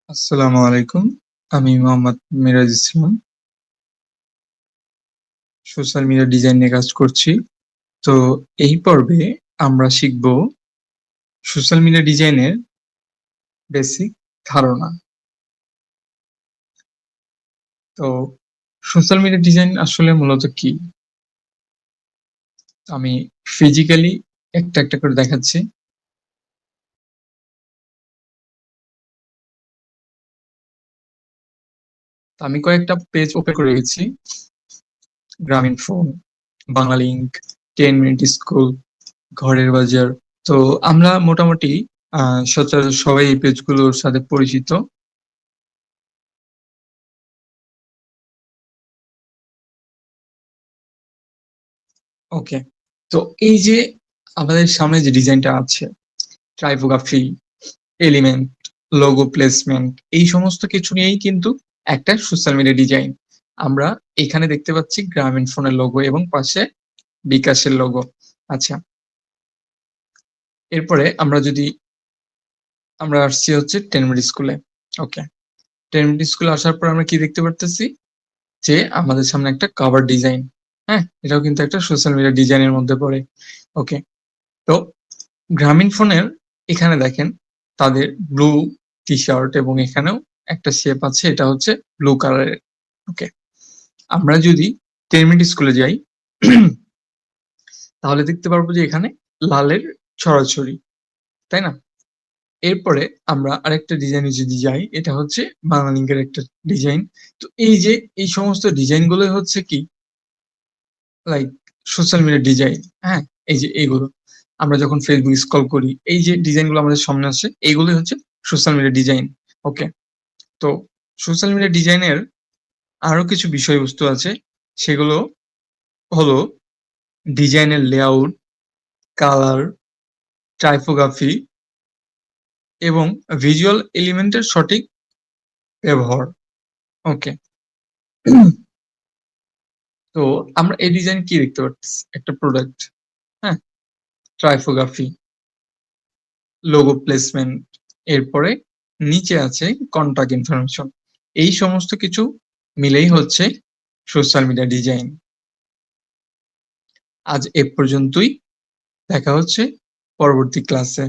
আসসালামু আলাইকুম। আমি মোহাম্মদ মিরাজ ইসলাম। সোশ্যাল মিডিয়া ডিজাইন নিয়ে কাজ করছি। তো এই পর্বে আমরা শিখব সোশ্যাল মিডিয়া ডিজাইনের বেসিক ধারণা। তো সোশ্যাল মিডিয়া ডিজাইন আসলে মূলত কি? আমি ফিজিক্যালি একটা করে দেখাচ্ছি। তো আমি কয়েকটা পেজ ওপেন করে রেখেছি। গ্রামীণফোন, বাংলালিংক, 10 মিনিট স্কুল, ঘরের বাজার। তো আমরা মোটামুটি সচরাচর সবাই এই পেজগুলোর সাথে পরিচিত। ওকে। তো এই যে আমাদের সামনে যে ডিজাইনটা আছে, টাইপোগ্রাফি, এলিমেন্ট, লোগো প্লেসমেন্ট, এই সমস্ত কিছু নিয়েই কিন্তু একটা সোশ্যাল মিডিয়া ডিজাইন। আমরা এখানে দেখতে পাচ্ছি গ্রামীণফোনের লোগো এবং পাশে বিকাশের লোগো। আচ্ছা, এরপরে আমরা আসছি হচ্ছে 10 মিনিট স্কুলে। ওকে, 10 মিনিট স্কুলে আসার পর আমরা কি দেখতে পারতেছি যে আমাদের সামনে একটা কভার ডিজাইন। হ্যাঁ, এটাও কিন্তু একটা সোশ্যাল মিডিয়া ডিজাইনের মধ্যে পড়ে। ওকে, তো গ্রামীণফোনের এখানে দেখেন তাদের ব্লু টি-শার্ট এবং এখানেও একটা শেপ আছে, এটা হচ্ছে ব্লু কালারের। ওকে, আমরা যদি 10 মিনিট স্কুলে যাই তাহলে দেখতে পারবো যে এখানে লালের ছড়াছড়ি, তাই না? এরপরে আমরা আরেকটা ডিজাইনে যদি যাই, এটা হচ্ছে বাংলালিংকের একটা ডিজাইন। তো এই যে এই সমস্ত ডিজাইন গুলো হচ্ছে কি লাইক সোশ্যাল মিডিয়া ডিজাইন। হ্যাঁ, এই যে এইগুলো আমরা যখন ফেসবুক স্ক্রল করি, এই যে ডিজাইন গুলো আমাদের সামনে আসে, এইগুলোই হচ্ছে সোশ্যাল মিডিয়া ডিজাইন। ওকে, তো সোশ্যাল মিডিয়া ডিজাইনের আরো কিছু বিষয়বস্তু আছে, সেগুলো হলো ডিজাইনের লেআউট, কালার, টাইপোগ্রাফি এবং ভিজুয়াল এলিমেন্টের সঠিক ব্যবহার। ওকে, তো আমরা এই ডিজাইন কি দেখতে পাচ্ছি? একটা প্রোডাক্ট, হ্যাঁ, টাইপোগ্রাফি, লোগো প্লেসমেন্ট, এরপরে নিচে আছে কন্টাক্ট ইনফরমেশন। এই সমস্ত কিছু মিলেই হচ্ছে সোশ্যাল মিডিয়া ডিজাইন। আজ এ পর্যন্তই, দেখা হচ্ছে পরবর্তী ক্লাসে।